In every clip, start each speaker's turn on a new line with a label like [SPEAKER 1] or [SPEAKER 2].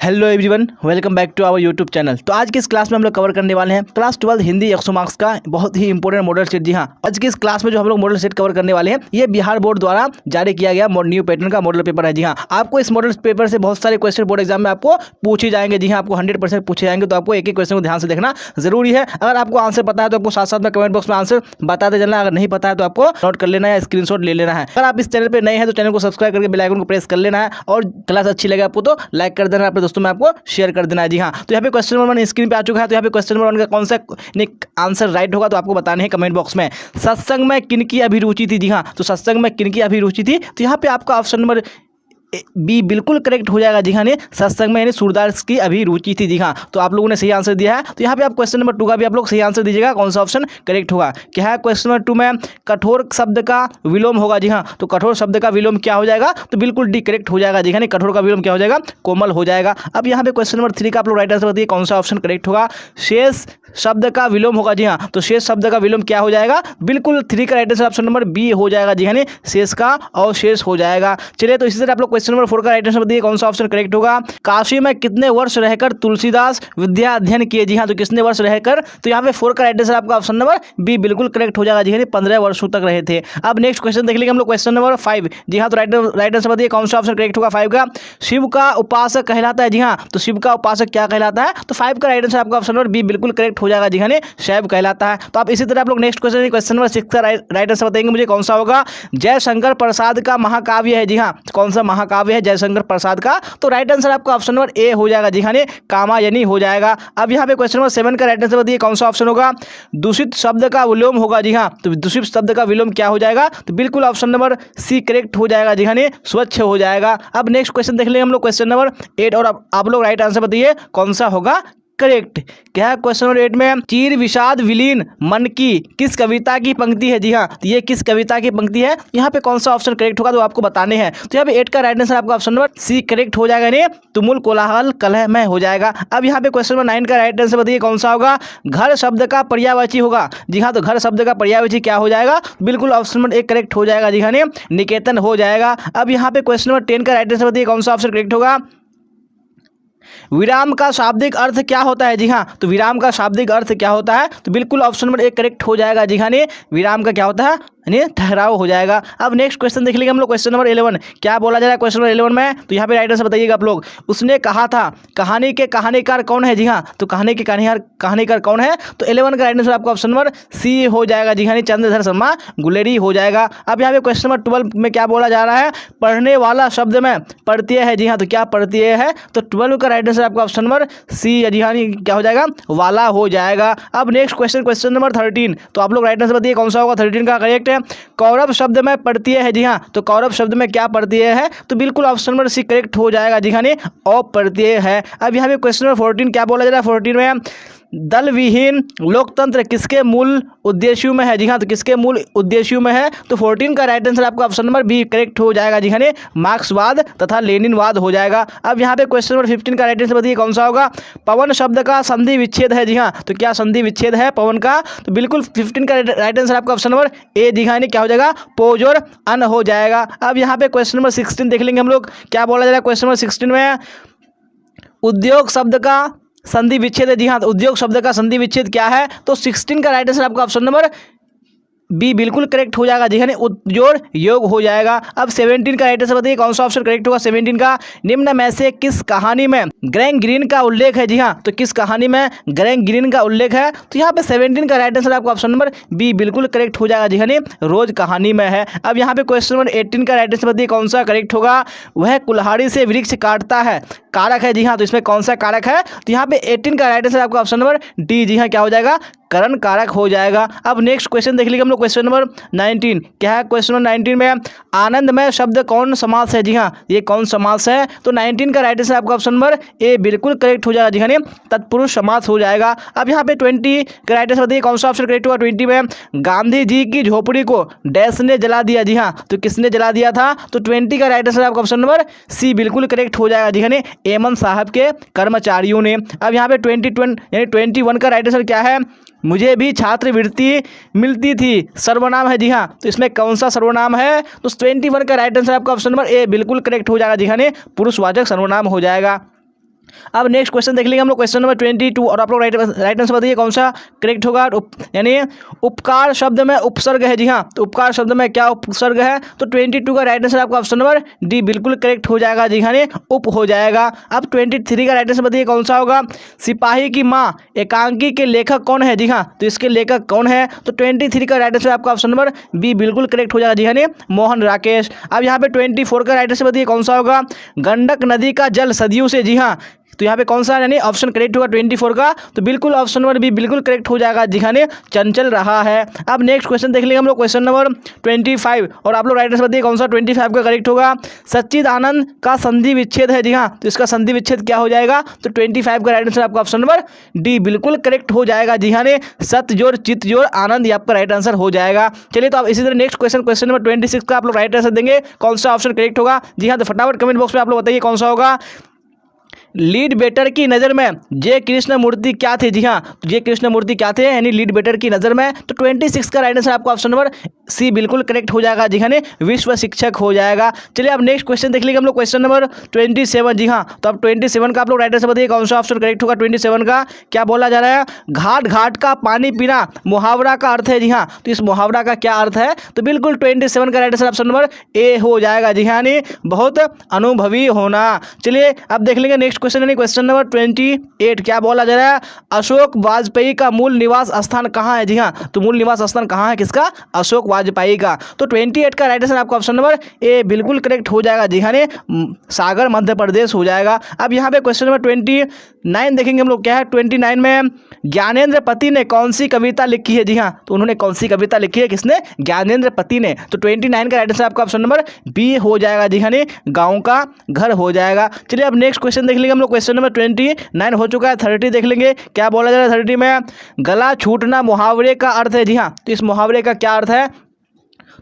[SPEAKER 1] Hello everyone, welcome back to our YouTube channel. तो आज की इस क्लास में हम लोग कवर करने वाले हैं क्लास 12 हिंदी 100 मार्क्स का बहुत ही इंपॉर्टेंट मॉडल सेट। जी हाँ, आज की इस क्लास में जो हम लोग मॉडल सेट कवर करने वाले हैं ये बिहार बोर्ड द्वारा जारी किया गया न्यू पैटर्न का मॉडल पेपर है। जी हाँ, आपको इस मॉडल पेपर से बहुत सारे क्वेश्चन बोर्ड एग्जाम में आपको पूछे जाएंगे। जी हाँ, आपको 100% पूछे जाएंगे, तो आपको एक एक क्वेश्चन को ध्यान से देखना जरूरी है। अगर आपको आंसर पता है तो आपको साथ साथ में कमेंट बॉक्स में आंसर बताते चलना। अगर नहीं पता है तो आपको नोट कर लेना है, स्क्रीनशॉट ले लेना है। अगर आप इस चैनल पर नए हैं तो चैनल को सब्सक्राइब करके बेल आइकन को प्रेस कर लेना है, और क्लास अच्छी लगे आपको तो लाइक कर देना, अपने दोस्तों में आपको शेयर कर देना है। जी हाँ, तो यहाँ पे क्वेश्चन नंबर 1 स्क्रीन पे आ चुका है। तो यहाँ पे क्वेश्चन नंबर 1 का कौन सा आंसर राइट होगा तो आपको बताने हैं कमेंट बॉक्स में। सत्संग में किनकी अभिरुचि थी? जी हाँ, तो सत्संग में किनकी अभिरुचि थी? तो यहाँ पे आपका ऑप्शन नंबर बी बिल्कुल करेक्ट हो जाएगा। जी हाँ, ने सत्संग में यानी सूरदास की अभिरुचि थी। जी हाँ, तो आप लोगों ने सही आंसर दिया है। तो यहाँ पे आप क्वेश्चन नंबर 2 का भी आप लोग सही आंसर दीजिएगा, कौन सा ऑप्शन करेक्ट होगा। क्या है क्वेश्चन नंबर 2 में? कठोर शब्द का विलोम होगा। जी हाँ, तो कठोर शब्द का विलोम क्या हो जाएगा? तो बिल्कुल डी करेक्ट हो जाएगा। जी हाँ, कठोर का विलोम क्या हो जाएगा? कोमल हो जाएगा। अब यहाँ पे क्वेश्चन नंबर 3 का आप लोग राइट आंसर बताइए, कौन सा ऑप्शन करेक्ट होगा। शेष शब्द का विलोम होगा। जी हाँ, तो शेष शब्द का विलोम क्या हो जाएगा? बिल्कुल 3 का right answer option number B हो जाएगा। जी हाँ, शेष का और शेष हो जाएगा। चलिए, तो इसी तरह आप लोग क्वेश्चन नंबर 4 का राइट आंसर बताइए, कौन सा ऑप्शन करेक्ट होगा। काशी में कितने वर्ष रहकर तुलसीदास विद्या अध्ययन किए? जी हाँ, तो कितने वर्ष रहकर? तो यहाँ पे 4 का राइट आंसर आपका ऑप्शन नंबर बी बिल्कुल करेक्ट हो जाएगा। जी हाँ, 15 वर्षों तक रहे थे। अब नेक्स्ट क्वेश्चन देख लेंगे हम लोग, क्वेश्चन नंबर 5। जी हाँ, तो राइट आंसर बताइए, कौन सा ऑप्शन करेक्ट होगा 5 का। शिव का उपासक कहलाता है। जी हाँ, तो शिव का उपासक क्या कहलाता है? तो 5 का राइट आंसर आपका ऑप्शन नंबर बी बिल्कुल करेक्ट हो जाएगा। जी हाँ, शैव कहलाता है। तो आप इसी तरह आप लोग नेक्स्ट क्वेश्चन नंबर 6 का राइट आंसर बताएंगे मुझे, कौन सा होगा। जयशंकर प्रसाद का महाकाव्य है। जी हाँ, कौन सा महाकाव्य है जयशंकर प्रसाद का? तो राइट आंसर आपका ऑप्शन नंबर ए हो जाएगा। जी हाँ, कामायनी हो जाएगा। अब यहाँ पे क्वेश्चन नंबर 7 का राइट आंसर बताइए, कौन सा ऑप्शन होगा। दूषित शब्द का विलोम होगा। जी हाँ, तो दूषित शब्द का विलोम क्या हो जाएगा? तो बिल्कुल ऑप्शन नंबर सी करेक्ट हो जाएगा। जी हाँ, स्वच्छ हो जाएगा। अब नेक्स्ट क्वेश्चन देख लेंगे हम लोग, क्वेश्चन नंबर 8, और आप लोग राइट आंसर बताइए, कौन सा होगा करेक्ट। क्या है क्वेश्चन नंबर 8 में? चीर विषाद विलीन मन की किस कविता की पंक्ति है? जी हाँ, तो ये किस कविता की पंक्ति है? यहाँ पे कौन सा ऑप्शन करेक्ट होगा तो आपको बताने हैं। तो यहाँ पे 8 का राइट आंसर आपका ऑप्शन नंबर सी करेक्ट हो जाएगा, यानी तुमुल कोलाहल कलह में हो जाएगा। अब यहाँ पे क्वेश्चन नंबर 9 का राइट आंसर बताइए, कौन सा होगा। घर शब्द का पर्यायवाची होगा। जी हाँ, तो घर शब्द का पर्यायवाची क्या हो जाएगा? बिल्कुल ऑप्शन नंबर 1 करेक्ट हो जाएगा। जी हाँ, निकेतन हो जाएगा। अब यहाँ पे क्वेश्चन नंबर 10 का राइट आंसर बताइए, कौन सा ऑप्शन करेक्ट होगा। विराम का शाब्दिक अर्थ क्या होता है? जी हाँ, तो विराम का शाब्दिक अर्थ क्या होता है? तो बिल्कुल ऑप्शन नंबर 1 करेक्ट हो जाएगा। जी हाँ, विराम का क्या होता है? ठहराव हो जाएगा। अब नेक्स्ट क्वेश्चन देख लेंगे हम लोग, क्वेश्चन नंबर 11। क्या बोला जा रहा है क्वेश्चन नंबर 11 में? तो यहाँ पे राइट आंसर बताइएगा आप लोग। उसने कहा था कहानी के कहानीकार कौन है? जी हाँ, तो कहानी के कहानीकार कौन है? तो 11 का राइट आंसर आपका ऑप्शन नंबर सी हो जाएगा। जी हाँ, चंद्रधर शर्मा गुलेरी हो जाएगा। अब यहाँ पे क्वेश्चन नंबर 12 में क्या बोला जा रहा है? पढ़ने वाला शब्द में प्रत्यय है। जी हाँ, तो क्या प्रत्यय है? तो 12 का राइट आंसर आपका ऑप्शन नंबर सी, जी हाँ, क्या हो जाएगा? वाला हो जाएगा। अब नेक्स्ट क्वेश्चन नंबर 13। तो आप लोग राइट आंसर बताइए, कौन सा होगा 13 का करेक्ट है। कौरव शब्द में प्रत्यय है। जी हाँ, तो कौरव शब्द में क्या प्रत्यय है? तो बिल्कुल ऑप्शन नंबर सी करेक्ट हो जाएगा। जी हाँ, अप्रत्यय है। अब यहाँ पे क्वेश्चन नंबर 14 क्या बोला जा रहा है? 14 में दल विहीन लोकतंत्र किसके मूल उद्देश्यों में है? जी हाँ, तो किसके मूल उद्देश्यों में है? तो 14 का राइट आंसर आपका ऑप्शन नंबर बी करेक्ट हो जाएगा। जी हाँ, मार्क्सवाद तथा लेनिनवाद हो जाएगा। अब यहाँ पे क्वेश्चन नंबर 15 का राइट आंसर बताइए, कौन सा होगा। पवन शब्द का संधि विच्छेद है। जी हाँ, तो क्या संधि विच्छेद है पवन का? तो बिल्कुल 15 का राइट आंसर आपका ऑप्शन नंबर ए, जी हाँ, क्या हो जाएगा? पोज और अन हो जाएगा। अब यहाँ पे क्वेश्चन नंबर 16 देख लेंगे हम लोग। क्या बोला जा रहा है क्वेश्चन नंबर 16 में? उद्योग शब्द का संधि विच्छेद है। जी हाँ, तो उद्योग शब्द का संधि विच्छेद क्या है? तो 16 का राइट आंसर आपका ऑप्शन नंबर बी बिल्कुल करेक्ट हो जाएगा। जी हाँ, उद्योड़ योग हो जाएगा। अब 17 का राइट आंसर बताइए, कौन सा ऑप्शन करेक्ट होगा 17 का। निम्न में से किस कहानी में ग्रैंग ग्रीन का उल्लेख है? जी हाँ, तो किस कहानी में ग्रैंग ग्रीन का उल्लेख है? तो यहाँ पे 17 का राइट आंसर आपका ऑप्शन नंबर बी बिल्कुल करेक्ट हो जाएगा। जी हाँ, रोज कहानी में है। अब यहाँ पे क्वेश्चन नंबर 18 का राइट आंसर बताइए, कौन सा करेक्ट होगा। वह कुल्हाड़ी से वृक्ष काटता है कारक है। जी हाँ, तो इसमें कौन सा कारक है? तो यहाँ पे 18 का राइट आंसर आपका ऑप्शन नंबर डी, जी हाँ, क्या हो जाएगा? करण कारक हो जाएगा। अब नेक्स्ट क्वेश्चन देख लीजिए हम लोग, क्वेश्चन नंबर 19। क्या है क्वेश्चन नंबर 19 में? आनंदमय शब्द कौन समास है? जी हाँ, ये कौन समास है? तो 19 का राइट आंसर आपका ऑप्शन नंबर ए बिल्कुल करेक्ट हो जाएगा। जी हाँ, तत्पुरुष समास हो जाएगा। अब यहाँ पे 20 का राइट आंसर बताइए, कौन सा ऑप्शन करेक्ट होगा 20 में? गांधी जी की झोपड़ी को डैश ने जला दिया। जी हाँ, तो किसने जला दिया था? तो 20 का राइट आंसर आपका ऑप्शन नंबर सी बिल्कुल करेक्ट हो जाएगा। जी हाँ, एमन साहब के कर्मचारियों ने। अब यहाँ पे 21 का राइट आंसर क्या है? मुझे भी छात्रवृत्ति मिलती थी सर्वनाम है। जी हाँ, तो इसमें कौन सा सर्वनाम है? तो 21 का राइट आंसर आपका ऑप्शन नंबर ए बिल्कुल करेक्ट हो जाएगा। जी हाँ, पुरुषवाचक सर्वनाम हो जाएगा। अब नेक्स्ट क्वेश्चन देख लेंगे हम लोग, क्वेश्चन नंबर 22, और आप लोग राइट आंसर बताइए कौन सा करेक्ट होगा। यानी उपकार शब्द में उपसर्ग है, जी हाँ, तो उपकार शब्द में क्या उपसर्ग है, तो 22 का राइट आंसर आपका ऑप्शन नंबर डी बिल्कुल करेक्ट हो जाएगा, जी हाँ, उप हो जाएगा। अब 23 का राइट आंसर बताइए कौन सा होगा। सिपाही की माँ एकांकी के लेखक कौन है, जी हाँ, तो इसके लेखक कौन है, तो 23 का राइट आंसर आपका ऑप्शन नंबर बी बिल्कुल करेक्ट हो जाएगा, जी हाँ, मोहन राकेश। अब यहाँ पे 24 का राइट आंसर बताइए कौन सा होगा। गंडक नदी का जल सदियों से, जी हाँ, तो यहाँ पे कौन सा यानी ऑप्शन करेक्ट होगा 24 का, तो बिल्कुल ऑप्शन नंबर बी बिल्कुल करेक्ट हो जाएगा, दिखाने चंचल रहा है। अब नेक्स्ट क्वेश्चन देख लेंगे हम लोग, क्वेश्चन नंबर 25, और आप लोग राइट आंसर बताइए कौन सा 25 का करेक्ट होगा। सच्चिदानंद का संधि विच्छेद है, जी हाँ, तो इसका संधि विच्छेद क्या हो जाएगा, तो 25 का राइट आंसर आपका ऑप्शन नंबर डी बिल्कुल करेक्ट हो जाएगा, जी हाँ, सत्य जोड़ चित्त जोड़ आनंद, ये आपका राइट आंसर हो जाएगा। चलिए तो आप इसी तरह नेक्स्ट क्वेश्चन नंबर 26 का आप लोग राइट आंसर देंगे, कौन सा ऑप्शन करेक्ट होगा, जी हाँ, तो फटाफट कमेंट बॉक्स में आप लोग बताइए कौन सा होगा। लीड बेटर की नज़र में जय कृष्ण मूर्ति क्या थे, जी हाँ, तो जय कृष्ण मूर्ति क्या थे, यानी लीड बेटर की नज़र में, तो 26 का राइट आंसर आपको ऑप्शन नंबर सी बिल्कुल करेक्ट हो जाएगा, जी हाँ, विश्व शिक्षक हो जाएगा। चलिए अब नेक्स्ट क्वेश्चन देख लीजिए हम लोग, क्वेश्चन नंबर 27, जी हाँ, तो अब 27 का आप लोग राइट आंसर बताइए कौन सा ऑप्शन करेक्ट होगा। 27 का क्या बोला जा रहा है, घाट घाट का पानी पीना मुहावरा का अर्थ है, जी हाँ, तो इस मुहावरा का क्या अर्थ है, तो बिल्कुल 27 का right answer option number A हो जाएगा, जी हाँ, बहुत अनुभवी होना। चलिए अब देख लेंगे नेक्स्ट क्वेश्चन, यानी क्वेश्चन नंबर 28, क्या बोला जा रहा है, अशोक वाजपेयी का मूल निवास स्थान कहाँ है, जी हाँ, तो मूल निवास स्थान कहाँ है किसका, अशोक वाजपेयी का, तो 28 का राइट आंसर आपका ऑप्शन नंबर ए बिल्कुल करेक्ट हो जाएगा, जी हाँ, सागर मध्य प्रदेश हो जाएगा। अब यहाँ पे क्वेश्चन नंबर 29 देखेंगे हम लोग, क्या है 29 में ज्ञानेंद्र पति ने कौन सी कविता लिखी है, जी हाँ, तो उन्होंने कौन सी कविता लिखी है, किसने, ज्ञानेंद्र पति ने, तो 29 का राइट आंसर आपका ऑप्शन नंबर बी हो जाएगा, जी हाँ, गाँव का घर हो जाएगा। चलिए अब नेक्स्ट क्वेश्चन देख लेंगे हम लोग, क्वेश्चन नंबर 29 हो चुका है। 30 देख लेंगे, क्या बोला जा रहा है 30 में, गला छूटना मुहावरे का अर्थ है, जी हाँ, तो इस मुहावरे का क्या अर्थ है,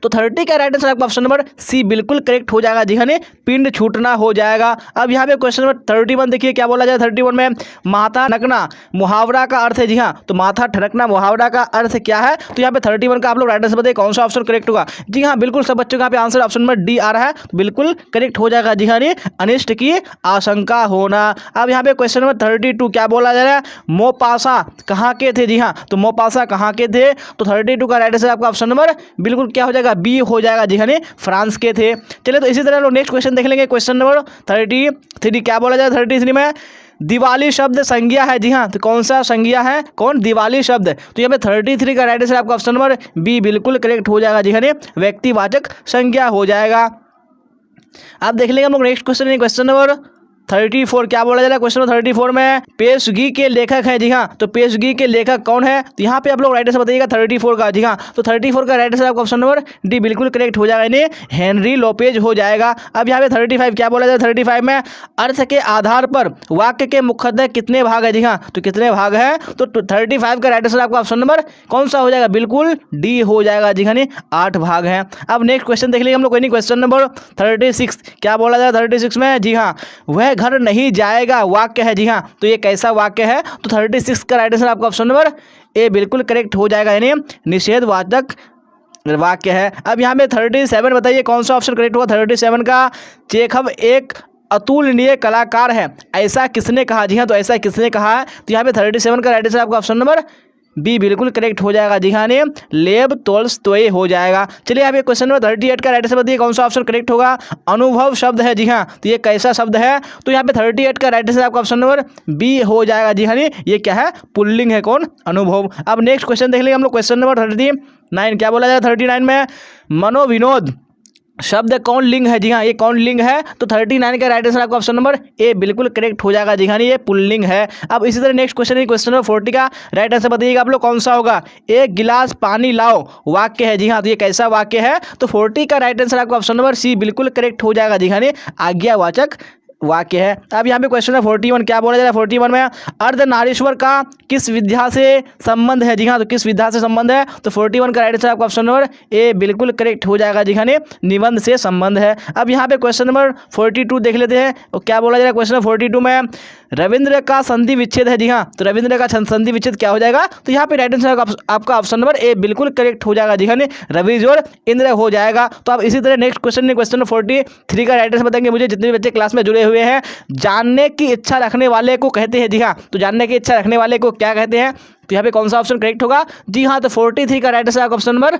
[SPEAKER 1] तो 30 का राइट आंसर आपका ऑप्शन नंबर सी बिल्कुल करेक्ट हो जाएगा, जी हाँ, पिंड छूटना हो जाएगा। अब यहाँ पे क्वेश्चन नंबर 31 देखिए, क्या बोला जाए 31 में, माथा ठनकना मुहावरा का अर्थ है, जी हाँ, तो माथा ठनकना मुहावरा का अर्थ क्या है, तो यहाँ पे 31 का आप लोग राइट आंसर बताइए कौन सा ऑप्शन करेक्ट होगा। जी हाँ, बिल्कुल सब बच्चों का यहाँ पे आंसर ऑप्शन नंबर डी आ रहा है, तो बिल्कुल करेक्ट हो जाएगा, जी हाँ, अनिष्ट की आशंका होना। अब यहाँ पे क्वेश्चन नंबर 32 क्या बोला जा रहा है, मोपासा कहाँ के थे, जी हाँ, तो मोपासा कहाँ के थे, तो 32 का राइट आंसर आपका ऑप्शन नंबर बिल्कुल क्या हो जाएगा, बी हो जाएगा, जी हाँ, फ्रांस के थे। चलिए तो इसी तरह लोग नेक्स्ट क्वेश्चन देख लेंगे, क्वेश्चन नंबर 33, क्या बोला जाए 33 में, दिवाली शब्द संज्ञा है, जी हाँ, तो कौन सा संज्ञा है, कौन, दिवाली शब्द, तो यहाँ पे 33 का राइट आंसर आपका ऑप्शन नंबर बी बिल्कुल करेक्ट हो जाएगा, जी हाँ, व्यक्तिवाचक संज्ञा हो जाएगा। अब देख लेंगे हम लोग नेक्स्ट क्वेश्चन, क्वेश्चन नंबर 34, क्या बोला जा रहा है क्वेश्चन नंबर 34 में, पेशगी के लेखक हैं, जी हाँ, तो पेशगी के लेखक कौन है, तो यहाँ पे आप लोग राइट आंसर बताइएगा 34 का, जी हाँ, तो 34 का राइट आंसर आपका ऑप्शन नंबर डी बिल्कुल करेक्ट हो जाएगा, यानी हेनरी लोपेज हो जाएगा। अब यहाँ पे 35 क्या बोला जाए 35 में, अर्थ के आधार पर वाक्य के मुख्यतः कितने भाग है, जी हाँ, तो कितने भाग है, तो 35 का राइट आंसर आपका ऑप्शन नंबर कौन सा हो जाएगा, बिल्कुल डी हो जाएगा, जी हाँ, 8 भाग हैं। अब नेक्स्ट क्वेश्चन देख लीजिए हम लोग, कोई नहीं, क्वेश्चन नंबर 36, क्या बोला जाए 36 में, जी हाँ, वह घर नहीं जाएगा वाक्य है, जी हाँ, तो ये कैसा वाक्य है, तो 36 का राइट आंसर आपका ऑप्शन नंबर ए बिल्कुल करेक्ट हो जाएगा, यानी निषेधवाचक वाक्य है। अब यहाँ पे 37 बताइए कौन सा ऑप्शन करेक्ट हुआ। 37 का, चेखव एक अतुलनीय कलाकार है, ऐसा किसने कहा, जी हाँ, तो ऐसा किसने कहा है, तो यहाँ पे 37 का राइट आंसर आपका ऑप्शन नंबर बी बिल्कुल करेक्ट हो जाएगा, जी हाँ, लेव तोल्स्टॉय हो जाएगा। चलिए अब ये क्वेश्चन नंबर 38 का राइट आंसर बताइए कौन सा ऑप्शन करेक्ट होगा। अनुभव शब्द है, जी हाँ, तो ये कैसा शब्द है, तो यहाँ पे 38 का राइट आंसर आपका ऑप्शन नंबर बी हो जाएगा, जी हाँ, ये क्या है, पुल्लिंग है, कौन, अनुभव। अब नेक्स्ट क्वेश्चन देख लेंगे हम लोग, क्वेश्चन नंबर 39, क्या बोला जाए 39 में, मनोविनोद शब्द कौन लिंग है, जी हाँ, ये कौन लिंग है, तो 39 का राइट आंसर आपका ऑप्शन नंबर ए बिल्कुल करेक्ट हो जाएगा, जी हाँ, ये पुल्लिंग है। अब इसी तरह नेक्स्ट क्वेश्चन है, क्वेश्चन नंबर 40 का राइट आंसर बताइएगा आप लोग कौन सा होगा। एक गिलास पानी लाओ वाक्य है, जी हाँ, तो ये कैसा वाक्य है, तो 40 का राइट आंसर आपका ऑप्शन नंबर सी बिल्कुल करेक्ट हो जाएगा, जी हाँ, आज्ञावाचक वाक्य है। अब यहाँ पे क्वेश्चन है 41, क्या बोला जा रहा है 41 में, अर्धनारीश्वर का किस विद्या से संबंध है, जी हाँ, तो किस विद्या से संबंध है, तो 41 का राइट आंसर आपका ऑप्शन नंबर ए बिल्कुल करेक्ट हो जाएगा, जी हाँ, निबंध से संबंध है। अब यहाँ पे क्वेश्चन नंबर 42 देख लेते हैं, और क्या बोला जा रहा है क्वेश्चन नंबर 42 में, रविंद्र का संधि विच्छेद है। जी हाँ, तो रविंद्र का संधि विच्छेद क्या हो जाएगा, तो यहाँ पे राइट आंसर आपका ऑप्शन नंबर ए बिल्कुल करेक्ट हो जाएगा। जी हाँ, रवि जोड़ इंद्र हो जाएगा। तो आप इसी तरह नेक्स्ट क्वेश्चन क्वेश्चन 43 का राइट आंसर बताएंगे मुझे। जितने भी बच्चे क्लास में जुड़े हुए हैं, जानने की इच्छा रखने वाले को कहते हैं। जी हाँ, तो जानने की इच्छा रखने वाले को क्या कहते हैं, तो यहाँ पे कौन सा ऑप्शन करेक्ट होगा, जी हाँ, तो 43 का राइट आंसर आपका ऑप्शन नंबर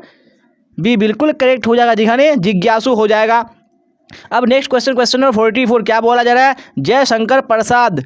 [SPEAKER 1] बी बिल्कुल करेक्ट हो जाएगा। जी हाँ, जिज्ञासु हो जाएगा। अब नेक्स्ट क्वेश्चन नंबर 44 क्या बोला जा रहा है, जयशंकर प्रसाद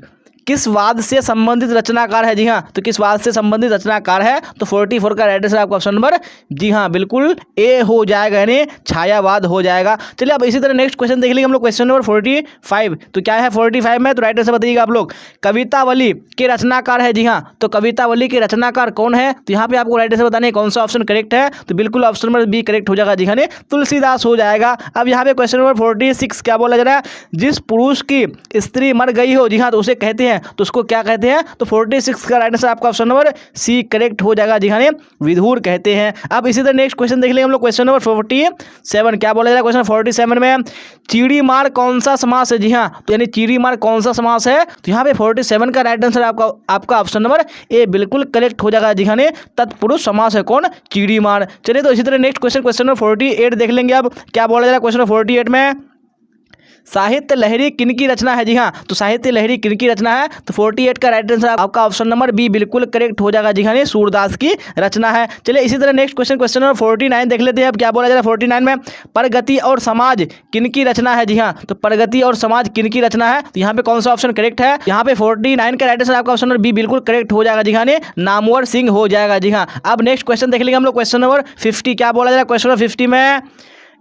[SPEAKER 1] किस वाद से संबंधित रचनाकार है। जी हाँ, तो किस वाद से संबंधित रचनाकार है, तो 44 का राइट आंसर आपका ऑप्शन नंबर जी हाँ बिल्कुल ए हो जाएगा, यानी छायावाद हो जाएगा। चलिए अब इसी तरह नेक्स्ट क्वेश्चन देख लेंगे हम लोग, क्वेश्चन नंबर 45। तो क्या है 45 में, तो राइट आंसर बताइएगा आप लोग। कवितावली के रचनाकार है। जी हाँ, तो कवितावली के रचनाकार कौन है, तो यहाँ पे आपको राइट आंसर बताने कौन सा ऑप्शन करेक्ट है, तो बिल्कुल ऑप्शन नंबर बी करेक्ट हो जाएगा। जी हाँ, तुलसीदास हो जाएगा। अब यहाँ पे क्वेश्चन नंबर 46 क्या बोला जा रहा है, जिस पुरुष की स्त्री मर गई हो, जी हाँ, तो उसे कहते हैं, तो उसको क्या कहते हैं, तो 46 का राइट आंसर आपका ऑप्शन नंबर सी करेक्ट हो जाएगा। जी हाँ, विधुर कहते हैं। अब इसी तरह नेक्स्ट क्वेश्चन देख लेंगे हम लोग, क्वेश्चन नंबर 47 क्या बोला जा रहा है, क्वेश्चन 47 में चीड़ी मार कौन सा समास है। जी हाँ, तो यानी चीड़ी मार कौन सा समास है, तो यहाँ पे 47 का राइट आंसर आपका ऑप्शन नंबर ए बिल्कुल करेक्ट हो जाएगा। जी हाँ, तत्पुरुष समास है कौन, चीड़ी मार। चलिए तो इसी तरह नेक्स्ट क्वेश्चन नंबर 48 देख लेंगे। अब क्या बोला जा रहा है क्वेश्चन 48 में, साहित्य लहरी किनकी रचना है। जी हाँ, तो साहित्य लहरी किनकी रचना है, तो 48 का राइट आंसर आपका ऑप्शन नंबर बी बिल्कुल करेक्ट हो जाएगा। जी हाँ, सूरदास की रचना है। चलिए इसी तरह नेक्स्ट क्वेश्चन नंबर 49 देख लेते हैं। अब क्या बोला जा रहा है 49 में, प्रगति और समाज किनकी रचना है। जी हाँ, तो प्रगति और समाज किनकी रचना है, तो यहाँ पे कौन सा ऑप्शन करेक्ट है, यहाँ पे 49 का राइट आंसर आपका ऑप्शन नंबर बी बिल्कुल करेक्ट हो जाएगा। जी हाँ, नामवर सिंह हो जाएगा। जी हाँ, अब नेक्स्ट क्वेश्चन देख लेंगे हम लोग, क्वेश्चन नंबर 50 क्या बोला जा रहा है, क्वेश्चन नंबर 50 में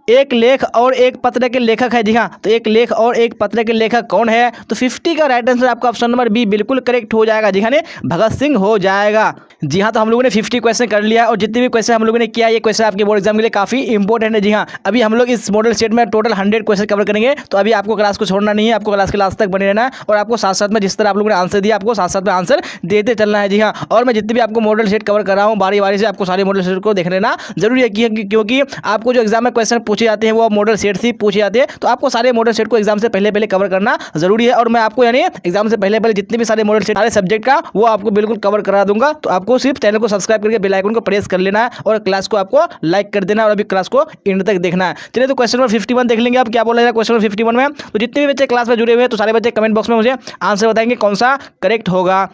[SPEAKER 1] एक लेख और एक पत्र के लेखक है। जी हाँ, तो एक लेख और एक पत्र के लेखक कौन है, तो 50 का राइट आंसर आपका ऑप्शन नंबर बी बिल्कुल करेक्ट हो जाएगा। जी हाँ, भगत सिंह हो जाएगा। जी हाँ, तो हम लोगों ने 50 क्वेश्चन कर लिया और जितने भी क्वेश्चन हम लोगों ने किया, ये क्वेश्चन आपके बोर्ड एग्जाम के लिए काफी इंपॉर्टेंट है। जी हाँ, अभी हम लोग इस मॉडल सेट में टोटल 100 क्वेश्चन कवर करेंगे। तो अभी आपको क्लास को छोड़ना नहीं है, आपको क्लास के लास्ट तक बने रहना है और आपको साथ साथ में जिस तरह आप लोगों ने आंसर दिया, आपको साथ साथ में आंसर देते चलना है। जी हाँ, और मैं जितने भी आपको मॉडल सेट कवर कर रहा हूँ, बारी बारी से आपको सारे मॉडल सेट को देख लेना जरूरी है, क्योंकि आपको जो एग्जाम में क्वेश्चन पूछे जाते हैं वो मॉडल सेट से पूछे जाते हैं। तो आपको सारे मॉडल सेट को एग्जाम से पहले कवर करना जरूरी है। और मैं आपको यानी एग्जाम से पहले जितने भी सारे मॉडल सेट सारे सब्जेक्ट का वो आपको बिल्कुल कवर करा दूंगा। तो आपको सिर्फ चैनल को सब्सक्राइब करके बेल आइकन को प्रेस कर लेना है और क्लास को आपको लाइक कर देना है और अभी क्लास को एंड तक देखना है। चलिए तो क्वेश्चन नंबर 51 देख लेंगे। अब क्या बोला है क्वेश्चन नंबर 51 में, तो जितने भी बच्चे क्लास में जुड़े हुए हैं, तो सारे बच्चे कमेंट बॉक्स में मुझे आंसर बताएंगे कौन सा करेक्ट होगा।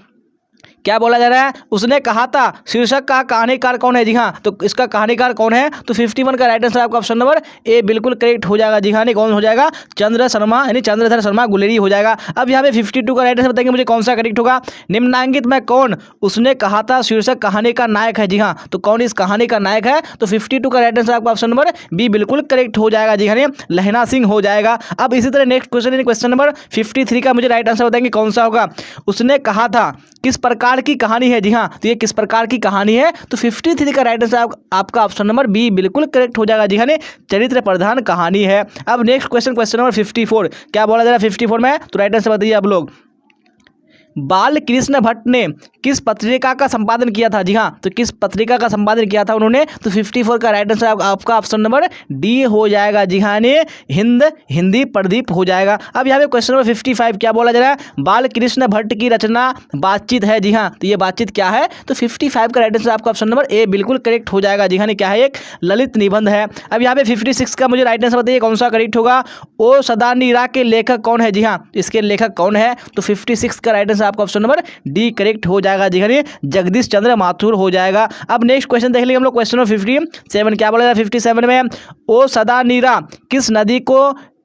[SPEAKER 1] क्या बोला जा रहा है, उसने कहा था शीर्षक का कहानीकार कौन है। जी हाँ, तो इसका कहानीकार कौन है, तो 51 का राइट आंसर आपका ऑप्शन नंबर ए बिल्कुल करेक्ट हो जाएगा। जी हाँ, कौन हो जाएगा, चंद्र शर्मा यानी चंद्रधर शर्मा गुलेरी हो जाएगा। अब यहाँ पे 52 का राइट आंसर बताएंगे मुझे कौन सा करेक्ट होगा, निम्नांकित में कौन उसने कहा था शीर्षक कहानी का नायक है। जी हाँ, तो कौन इस कहानी का नायक है, तो 52 का राइट आंसर आपका ऑप्शन नंबर बी बिल्कुल करेक्ट हो जाएगा। जी हाँ, लहना सिंह हो जाएगा। अब इसी तरह नेक्स्ट क्वेश्चन नंबर 53 का मुझे राइट आंसर बताएंगे कौन सा होगा, उसने कहा था किस प्रकार की कहानी है। जी हाँ, तो ये किस प्रकार की कहानी है, तो 53 का राइट आंसर आपका ऑप्शन नंबर बी बिल्कुल करेक्ट हो जाएगा। जी हाँ, चरित्र प्रधान कहानी है। अब नेक्स्ट क्वेश्चन नंबर 54 क्या बोला जा रहा है 54 में, तो राइट आंसर बताइए आप लोग। बाल कृष्ण भट्ट ने किस पत्रिका का संपादन किया था। जी हाँ, तो किस पत्रिका का संपादन किया था उन्होंने, तो 54 का राइट आंसर आपका ऑप्शन नंबर डी हो जाएगा। जी हाँ, हिंदी प्रदीप हो जाएगा। अब यहाँ पे क्वेश्चन नंबर 55 क्या बोला जा रहा है, बाल कृष्ण भट्ट की रचना बातचीत है। जी हाँ, तो ये बातचीत क्या है, तो 55 का राइट आंसर आपका ऑप्शन नंबर ए बिल्कुल करेक्ट हो जाएगा। जी हाँ, क्या है, एक ललित निबंध है। अब यहाँ पे 56 का मुझे राइट आंसर बताइए कौन सा करेक्ट होगा, ओ सदा नीरा के लेखक कौन है। जी हाँ, इसके लेखक कौन है, तो 56 का राइट आंसर आपका ऑप्शन नंबर डी करेक्ट हो जाएगा। जी हाँ, जगदीश चंद्र माथुर हो जाएगा। अब नेक्स्ट क्वेश्चन देख लेंगे हम लोग, क्वेश्चन नंबर 57 क्या बोला 57 में, ओ सदा नीरा किस नदी को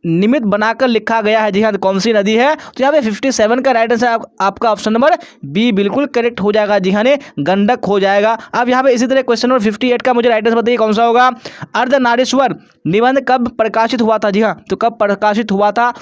[SPEAKER 1] निमित्त बनाकर लिखा गया है। जी हाँ, तो कौन सी नदी है, तो यहाँ पे 57 का राइट आंसर आपका ऑप्शन नंबर बी बिल्कुल करेक्ट हो जाएगा। जी हाँ, गंडक हो जाएगा। अब यहाँ पे इसी तरह क्वेश्चन नंबर 58 का मुझे राइट आंसर बताइए कौन सा होगा, अर्धनारीश्वर निबंध कब प्रकाशित हुआ था। जी हाँ, तो कब प्रकाशित हुआ था,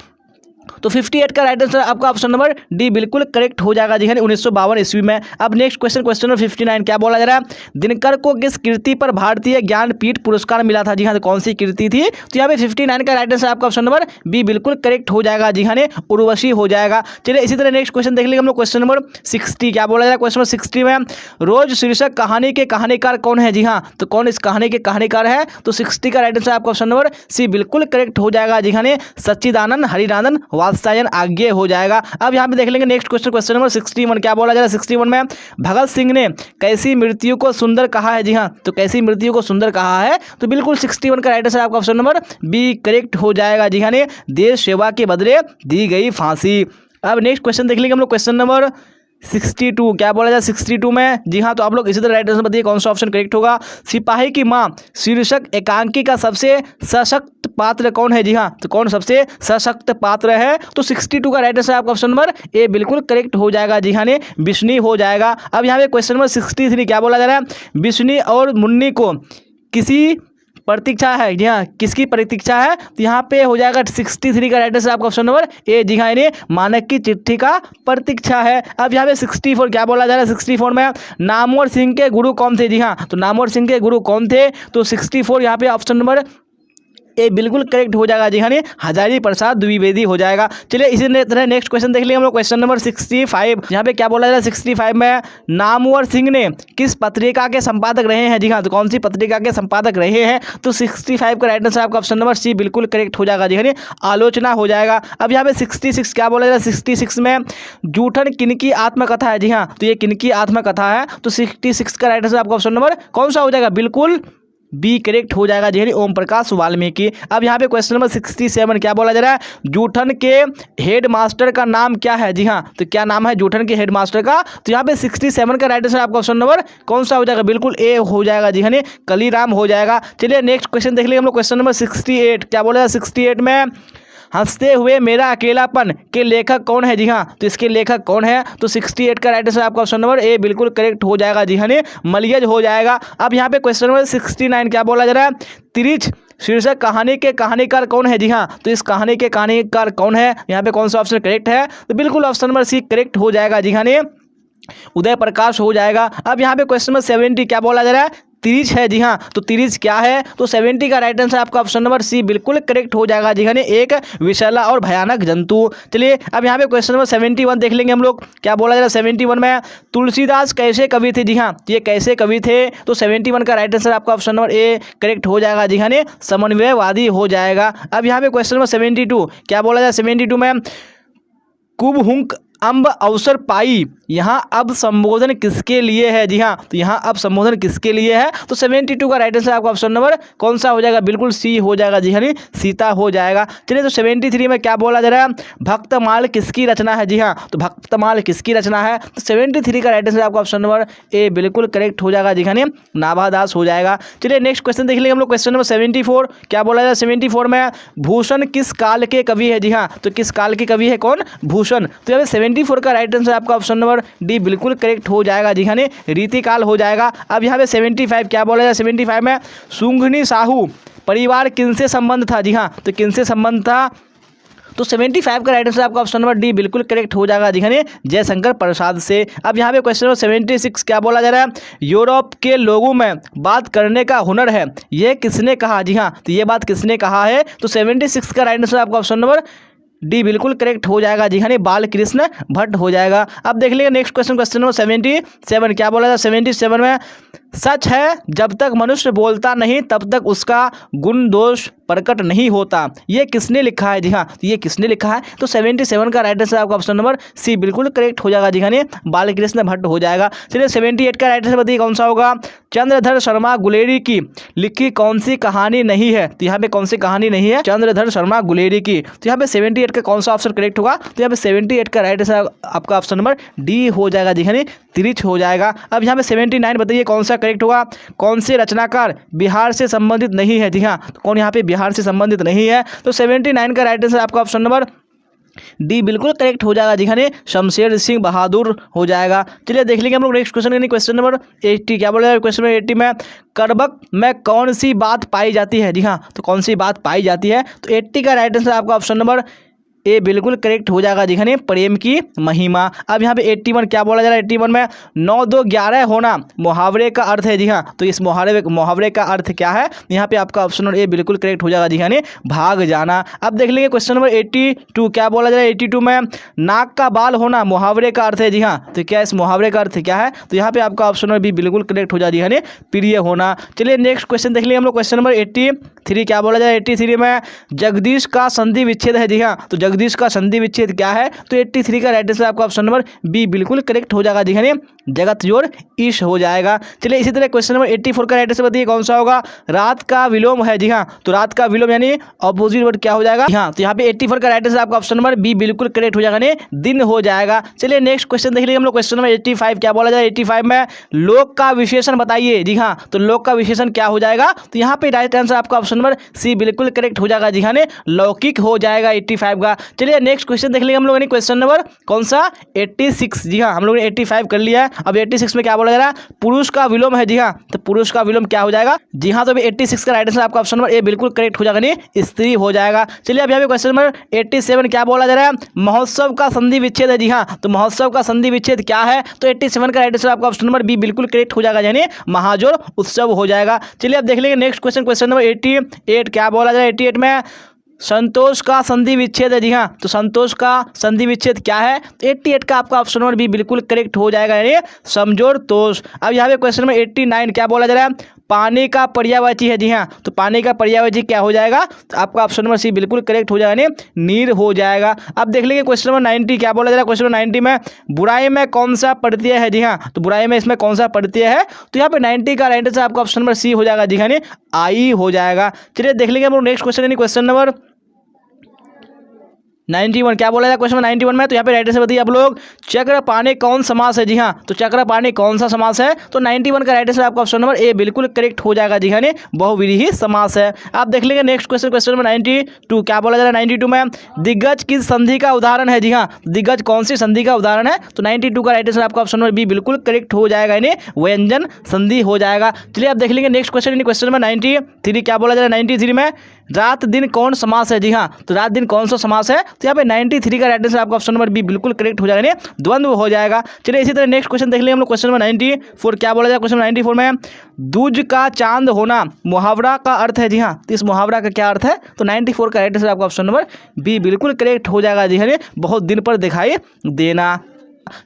[SPEAKER 1] तो 58 का राइट आंसर आपका ऑप्शन नंबर डी बिल्कुल करेक्ट हो जाएगा। जी हाँ, 1952 ईस्वी में। अब नेक्स्ट क्वेश्चन नंबर 59 क्या बोला जा रहा है, दिनकर को किस कृति पर भारतीय ज्ञानपीठ पुरस्कार मिला था। जी हाँ, तो कौन सी कृति थी, तो यहाँ पे 59 का राइट आंसर आपका ऑप्शन नंबर बी बिल्कुल करेक्ट हो जाएगा। जी हाँ, उर्वशी हो जाएगा। चलिए इसी तरह नेक्स्ट क्वेश्चन देख लेंगे हम लोग, क्वेश्चन नंबर 60 क्या बोला जा रहा है, क्वेश्चन नंबर 60 में रोज शीर्षक कहानी के कहानीकार कौन है। जी हाँ, तो कौन इस कहानी के कहानीकार है, तो 60 का राइट आंसर आपका ऑप्शन नंबर सी बिल्कुल करेक्ट हो जाएगा। जी हाँ, सच्चिदानंद हरिनाथन वात्स्यायन आज्ञेय हो जाएगा। अब यहाँ पे देख लेंगे नेक्स्ट क्वेश्चन नंबर 61 क्या बोला जा रहा है 61 में, भगत सिंह ने कैसी मृत्यु को सुंदर कहा है। जी हाँ, तो कैसी मृत्यु को सुंदर कहा है, तो बिल्कुल 61 का राइट आंसर आपका ऑप्शन नंबर बी करेक्ट हो जाएगा। जी हाँ, देश सेवा के बदले दी गई फांसी। अब नेक्स्ट क्वेश्चन देख लेंगे हम लोग क्वेश्चन नंबर 62 क्या बोला जाए 62 में। जी हाँ, तो आप लोग इसी तरह राइट आंसर बताइए कौन सा ऑप्शन करेक्ट होगा। सिपाही की मां शीर्षक एकांकी का सबसे सशक्त पात्र कौन है। जी हाँ, तो कौन सबसे सशक्त पात्र है, तो 62 का राइट आंसर आपका ऑप्शन नंबर ए बिल्कुल करेक्ट हो जाएगा। जी हाँ, बिश्नी हो जाएगा। अब यहाँ पे क्वेश्चन नंबर 63 क्या बोला जा रहा है, बिश्नी और मुन्नी को किसी प्रतीक्षा है। जी हाँ, किसकी प्रतीक्षा है, तो यहाँ पे हो जाएगा 63 का राइट आंसर आपका ऑप्शन नंबर ए। जी हाँ, मानक की चिट्ठी का प्रतीक्षा है। अब यहाँ पे 64 क्या बोला जा रहा है 64 में, नामवर सिंह के गुरु कौन थे। जी हाँ, तो नामवर सिंह के गुरु कौन थे, तो 64 यहाँ पे ऑप्शन नंबर ए बिल्कुल करेक्ट हो जाएगा। जी हाँ, हजारी प्रसाद द्विवेदी हो जाएगा। चलिए इसी तरह नेक्स्ट क्वेश्चन देख लेंगे हम लोग क्वेश्चन नंबर 65। यहाँ पे क्या बोला जा रहा है 65 में, नामवर सिंह ने किस पत्रिका के संपादक रहे हैं। जी हाँ, तो कौन सी पत्रिका के संपादक रहे हैं, तो 65 का राइट आंसर आपका ऑप्शन नंबर सी बिल्कुल करेक्ट हो जाएगा। जी हाँ, आलोचना हो जाएगा। अब यहाँ पे 66 क्या बोला जा रहा है 66 में, जूठन किनकी आत्मकथा है। जी हाँ, तो ये किनकी आत्मकथा है, तो 66 का राइट आंसर आपका ऑप्शन नंबर कौन सा हो जाएगा, बिल्कुल बी करेक्ट हो जाएगा। जी ओम प्रकाश वाल्मीकि। अब यहाँ पे क्वेश्चन नंबर 67 क्या बोला जा रहा है, जूठन के हेड मास्टर का नाम क्या है। जी हाँ, तो क्या नाम है जूठन के हेड मास्टर का, तो यहाँ पे 67 का राइट आंसर आपका ऑप्शन नंबर कौन सा हो जाएगा, बिल्कुल ए हो जाएगा। जी हाँ, कलीराम हो जाएगा। चलिए नेक्स्ट क्वेश्चन देख लेंगे हम लोग क्वेश्चन नंबर 68 क्या बोला जा रहा है 68 में, हंसते हुए मेरा अकेलापन के लेखक कौन है। जी हाँ, तो इसके लेखक कौन है, तो 68 का राइट आंसर आपका ऑप्शन नंबर ए बिल्कुल करेक्ट हो जाएगा। जी हाँ, मलियज हो जाएगा। अब यहाँ पे क्वेश्चन नंबर 69 क्या बोला जा रहा है, तिरिछ शीर्षक कहानी के कहानीकार कौन है। जी हाँ, तो इस कहानी के कहानीकार कौन है, यहाँ पे कौन सा ऑप्शन करेक्ट है, तो बिल्कुल ऑप्शन नंबर सी करेक्ट हो जाएगा। जी हाँ, उदय प्रकाश हो जाएगा। अब यहाँ पे क्वेश्चन नंबर 70 क्या बोला जा रहा है, तिरिच है। जी हाँ, तो तिरिच क्या है, तो 70 का राइट आंसर आपका ऑप्शन नंबर सी बिल्कुल करेक्ट हो जाएगा। जी हाँ, एक विषैला और भयानक जंतु। चलिए अब यहाँ पे क्वेश्चन नंबर 71 देख लेंगे हम लोग, क्या बोला जा रहा है 71 में, तुलसीदास कैसे कवि थे। जी हाँ, ये कैसे कवि थे, तो 71 का राइट आंसर आपका ऑप्शन नंबर ए करेक्ट हो जाएगा। जी हाँ, समन्वयवादी हो जाएगा। अब यहाँ पे क्वेश्चन नंबर 72 क्या बोला जाए 72 में, कुबहुंक अम्ब अवसर पाई, यहाँ अब संबोधन किसके लिए है। जी हाँ, तो यहाँ अब संबोधन किसके लिए है, तो 72 का राइट आंसर आपका ऑप्शन नंबर कौन सा हो जाएगा, बिल्कुल सी हो जाएगा। जी हाँ, सीता हो जाएगा। चलिए तो 73 में क्या बोला जा रहा है, भक्तमाल किसकी रचना है। जी हाँ, तो भक्तमाल किसकी रचना है, तो 73 का राइट आंसर आपका ऑप्शन नंबर ए बिल्कुल करेक्ट हो जाएगा। जी हाँ, नाभादास हो जाएगा। चलिए नेक्स्ट क्वेश्चन देख लेंगे हम लोग क्वेश्चन नंबर 74 क्या बोला जा रहा है 74 में, भूषण किस काल के कवि है। जी हाँ, तो किस काल के कवि है कौन, भूषण। तो यहाँ 74 का राइट आंसर आपका ऑप्शन नंबर डी बिल्कुल करेक्ट हो जाएगा। जी हाँ, रीतिकाल हो जाएगा। अब यहाँ पे 75 क्या बोला जाए 75 में, सुंघनी साहू परिवार किनसे संबंध था। जी हाँ, तो किनसे संबंध था, तो 75 का राइट आंसर आपका ऑप्शन नंबर डी बिल्कुल करेक्ट हो जाएगा। जी हाँ, जयशंकर प्रसाद से। अब यहाँ पे क्वेश्चन नंबर 76 क्या बोला जा रहा है, यूरोप के लोगों में बात करने का हुनर है, यह किसने कहा। जी हाँ, तो ये बात किसने कहा है, तो 76 का राइट आंसर आपका ऑप्शन नंबर डी बिल्कुल करेक्ट हो जाएगा। जी हाँ, बालकृष्ण भट्ट हो जाएगा। अब देख लीजिए नेक्स्ट क्वेश्चन नंबर 77 क्या बोला था 77 में, सच है जब तक मनुष्य बोलता नहीं तब तक उसका गुण दोष प्रकट नहीं होता, ये किसने लिखा है। जी हाँ, ये किसने लिखा है, तो 77 का राइट आंसर आपका ऑप्शन नंबर सी बिल्कुल करेक्ट हो जाएगा। जी हाँ, बालकृष्ण भट्ट हो जाएगा। चलिए 78 का राइट आंसर बताइए कौन सा होगा, चंद्रधर शर्मा गुलेरी की लिखी कौन सी कहानी नहीं है, तो यहाँ पे कौन सी कहानी नहीं है, चंद्रधर शर्मा गुलेरी की। तो यहाँ पे 78 का कौन सा ऑप्शन करेक्ट होगा, तो यहाँ पे 78 का राइट आंसर आपका ऑप्शन नंबर डी हो जाएगा। जी हाँ, तिरिच हो जाएगा। अब यहाँ पे 79 बताइए कौन सा करेक्ट होगा, कौन से रचनाकार बिहार से संबंधित नहीं है। जी हाँ, तो कौन यहाँ पे बिहार से संबंधित नहीं है, तो 79 का राइट आंसर आपका ऑप्शन नंबर डी बिल्कुल करेक्ट हो जाएगा। जी हाँ, शमशेर सिंह बहादुर हो जाएगा। चलिए देख लेंगे हम लोग नेक्स्ट क्वेश्चन, क्वेश्चन नंबर 80 क्या बोला क्वेश्चन नंबर 80 में, करबक में कौन सी बात पाई जाती है। जी हाँ, तो कौन सी बात पाई जाती है, तो 80 का राइट आंसर आपका ऑप्शन नंबर ए बिल्कुल करेक्ट हो जाएगा। जी हाँ, प्रेम की महिमा। अब यहाँ पे 81 क्या बोला जा रहा है 81 में, 9 2 11 होना मुहावरे का अर्थ है। जी हाँ, तो इस मुहावरे का अर्थ क्या है, यहाँ पे आपका ऑप्शन नंबर ए बिल्कुल करेक्ट हो जाएगा। जी हाँ, भाग जाना। अब देख लेंगे क्वेश्चन नंबर 82 क्या बोला जा रहा है 82 में, नाक का बाल होना मुहावरे का अर्थ है। जी हाँ, तो क्या इस मुहावरे का अर्थ क्या है, तो यहाँ पे आपका ऑप्शन नंबर बी बिल्कुल करेक्ट हो जाएगा। जी हाँ, प्रिय होना। चलिए नेक्स्ट क्वेश्चन देख लेंगे हम लोग क्वेश्चन नंबर 83 क्या बोला जा रहा है 83 में, जगदीश का संधि विच्छेद है। जी हाँ, तो जगदीश का संधि विच्छेद क्या है? तो 83 का राइट आंसर आपका ऑप्शन नंबर बी बिल्कुल करेक्ट हो जाएगा जी हाँ। जगत जोर ईश हो जाएगा। चलिए इसी तरह क्वेश्चन नंबर 84 का राइट आंसर बताइए कौन सा होगा? रात का विलोम है जी हाँ। तो रात का विलोम यानी ऑपोजिट वर्ड क्या हो जाएगा? हाँ, तो यहाँ पे 84 का राइट आंसर आपका ऑप्शन नंबर बी बिल्कुल करेक्ट हो जाएगा, दिन हो जाएगा। चलिए नेक्स्ट क्वेश्चन देख लीजिए हम लोग। क्वेश्चन नंबर 85 क्या बोला जाए? 85 में लोक का विशेषण बताइए जी हाँ। तो लोक का विशेषण क्या हो जाएगा? तो यहाँ पे राइट आंसर आपका ऑप्शन नंबर सी बिल्कुल करेक्ट हो जाएगा जी हाँ, लौकिक हो जाएगा 85 का। चलिए नेक्स्ट क्वेश्चन देख लीजिए हम लोगों ने। क्वेश्चन नंबर कौन सा? 86 जी हाँ, हम लोगों ने 85 कर लिया है। अब 86 में क्या बोला जा रहा है? पुरुष का विलोम है जी हाँ। तो पुरुष का विलोम क्या हो जाएगा? जी हाँ, तो अभी 86 का राइट आंसर आपका ऑप्शन नंबर ए बिल्कुल करेक्ट हो जाएगा, स्त्री हो जाएगा। चलिए अब यहाँ पे क्वेश्चन नंबर 87 क्या बोला जा रहा है? महोत्सव का संधि विच्छेद है जी हाँ। तो महोत्सव का संधि विच्छेद क्या है? तो 87 का राइट आंसर आपका ऑप्शन नंबर बी बिल्कुल करेक्ट हो जाएगा, यानी महाजोर उत्सव हो जाएगा। चलिए अब देख लेंगे नेक्स्ट क्वेश्चन। क्वेश्चन नंबर 88 क्या बोला जाए? 88 में संतोष का संधि विच्छेद है जी हाँ। तो संतोष का संधि विच्छेद क्या है? तो 88 का आपका ऑप्शन नंबर बी बिल्कुल करेक्ट हो जाएगा, यानी समझोर तोष। अब यहाँ पे क्वेश्चन नंबर 89 क्या बोला जा रहा है? पानी का पर्यायवाची है जी हाँ। तो पानी का पर्यायवाची क्या हो जाएगा? तो आपका ऑप्शन नंबर सी बिल्कुल करेक्ट हो जाएगा, यानी नीर हो जाएगा। अब देख लेंगे क्वेश्चन नंबर 90 क्या बोला जा रहा है? क्वेश्चन नंबर 90 में बुराई में कौन सा प्रत्यय है जी हाँ। तो बुराई में इसमें कौन सा प्रत्यय है? तो यहाँ पे 90 का राइट आंसर आपका ऑप्शन नंबर सी हो जाएगा जी हाँ, आई हो जाएगा। चलिए देख लेंगे हम लोग नेक्स्ट क्वेश्चन, यानी क्वेश्चन नंबर 91 क्या बोला जाए? क्वेश्चन 91 में तो यहाँ पे राइट आंसर बताइए आप लोग। चक्रपाणि कौन समास है जी हाँ। तो चक्रपाणि कौन सा समास है? तो 91 का राइट आंसर आपका ऑप्शन नंबर ए बिल्कुल करेक्ट हो जाएगा जी हाँ, बहुव्रीहि समास है। आप देख लेंगे नेक्स्ट क्वेश्चन। क्वेश्चन नंबर 92 क्या बोला जा रहा है? 92 में दिग्गज किस संधि का उदाहरण है जी हाँ। दिग्गज कौन सी संधि का उदाहरण है? तो 92 का राइट आंसर आपका ऑप्शन नंबर बी बिल्कुल करेक्ट हो जाएगा, यानी व्यंजन संधि हो जाएगा। चलिए आप देख लेंगे नेक्स्ट क्वेश्चन, यानी क्वेश्चन नंबर 93 क्या बोला जा रहा है? 93 में रात दिन कौन समास है जी हाँ। तो रात दिन कौन सा समास है? तो यहाँ पे 93 का राइट आंसर आपका ऑप्शन नंबर बी बिल्कुल करेक्ट हो जाएगा, द्वंद्व हो जाएगा। चलिए इसी तरह नेक्स्ट क्वेश्चन देख लेंगे हम लोग। क्वेश्चन नंबर 94 क्या बोला जाए? क्वेश्चन 94 में दूज का चांद होना मुहावरा का अर्थ है जी हाँ। तो इस मुहावरा का क्या अर्थ है? तो 94 का राइट आंसर आपका ऑप्शन नंबर बी बिल्कुल करेक्ट हो जाएगा जी हाँ, बहुत दिन पर दिखाई देना।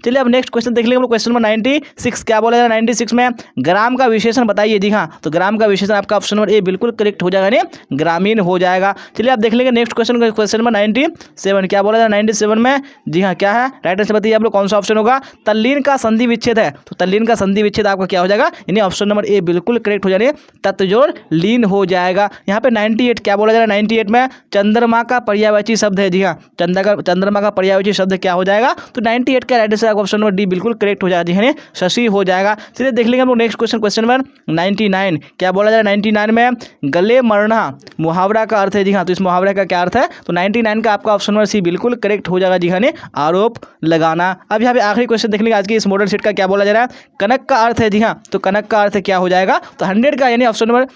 [SPEAKER 1] चलिए अब नेक्स्ट क्वेश्चन देख लेंगे हम लोग। क्वेश्चन नंबर 96 क्या बोला जाए? 96 में ग्राम का विशेषण बताइए जी हाँ। तो ग्राम का विशेषण आपका ऑप्शन नंबर ए बिल्कुल करेक्ट हो जाएगा, यानी ग्रामीण हो जाएगा। चलिए आप देख लेंगे नेक्स्ट क्वेश्चन। क्वेश्चन नंबर 97 क्या बोला जाए? 97 में जी हाँ क्या है? राइट आंसर बताइए आप लोग कौन सा ऑप्शन होगा? तल्लीन का संधि विच्छेद है। तो तल्लीन का संधि विच्छेद आपका क्या हो जाएगा? यानी ऑप्शन नंबर ए बिल्कुल करेक्ट हो जाएगा, तत्जोड़ लीन हो जाएगा। यहाँ पे 98 क्या बोला जा रहा है? 98 में चंद्रमा का पर्यायवाची शब्द है जी हाँ। चंद्रमा का पर्यायवाची शब्द क्या हो जाएगा? तो 98 का right answer option number D बिल्कुल करेक्ट हो जाएगा जी, शशि हो जाएगा। चलिए देख लेंगे हम लोग नेक्स्ट क्वेश्चन। क्वेश्चन नंबर 99 क्या बोला जा रहा है? 99 में गले मरना मुहावरा का अर्थ है जी हाँ। तो इस मुहावरे का क्या अर्थ है? तो 99 का आपका ऑप्शन नंबर सी बिल्कुल करेक्ट हो जाएगा जी हाँ, आरोप लगाना। अब यहाँ पे आखिरी क्वेश्चन देख लेंगे आज की इस मॉडल सेट का। क्या बोला जा रहा है? कनक का अर्थ है जी हाँ। तो कनक का अर्थ क्या हो जाएगा? तो 100 का, यानी ऑप्शन नंबर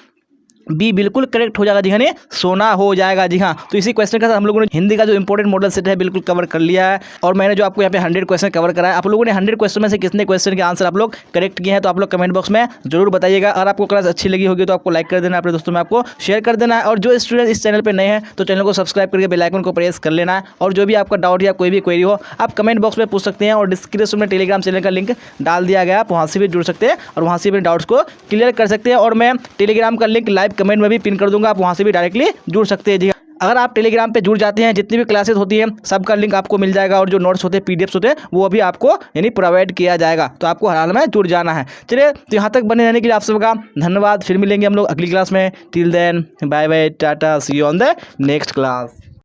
[SPEAKER 1] बी बिल्कुल करेक्ट हो जाएगा जी हाँ, सोना हो जाएगा जी हाँ। तो इसी क्वेश्चन के साथ हम लोगों ने हिंदी का जो इंपॉर्टेंट मॉडल सेट है बिल्कुल कवर कर लिया है। और मैंने जो आपको यहाँ पे 100 क्वेश्चन कवर कराया, आप लोगों ने 100 क्वेश्चन में से कितने क्वेश्चन के आंसर आप लोग करेक्ट किए हैं? तो आप लोग कमेंट बॉक्स में जरूर बताइएगा। और आपको क्लास अच्छी लगी होगी तो आपको लाइक कर देना, अपने दोस्तों में आपको शेयर कर देना है। और जो स्टूडेंट इस चैनल पर नए हैं तो चैनल को सब्सक्राइब करके बेल आइकन को प्रेस कर लेना है। और जो भी आपका डाउट या कोई भी क्वेरी हो आप कमेंट बॉक्स में पूछ सकते हैं। और डिस्क्रिप्शन में टेलीग्राम चैनल का लिंक डाल दिया गया, आप वहाँ से भी जुड़ सकते हैं और वहाँ से अपने डाउट्स को क्लियर कर सकते हैं। और मैं टेलीग्राम का लिंक लाइव कमेंट में भी पिन कर दूंगा, आप वहाँ से भी डायरेक्टली जुड़ सकते हैं जी। अगर आप टेलीग्राम पे जुड़ जाते हैं, जितनी भी क्लासेस होती हैं सबका लिंक आपको मिल जाएगा। और जो नोट्स होते हैं, पीडीएफ्स होते हैं, वो अभी आपको यानी प्रोवाइड किया जाएगा। तो आपको हर हाल में जुड़ जाना है। चलिए तो यहाँ तक बने रहने के लिए आप सबका धन्यवाद। फिर मिलेंगे हम लोग अगली क्लास में। टिल देन बाय बाय, टाटा, see you on the next class.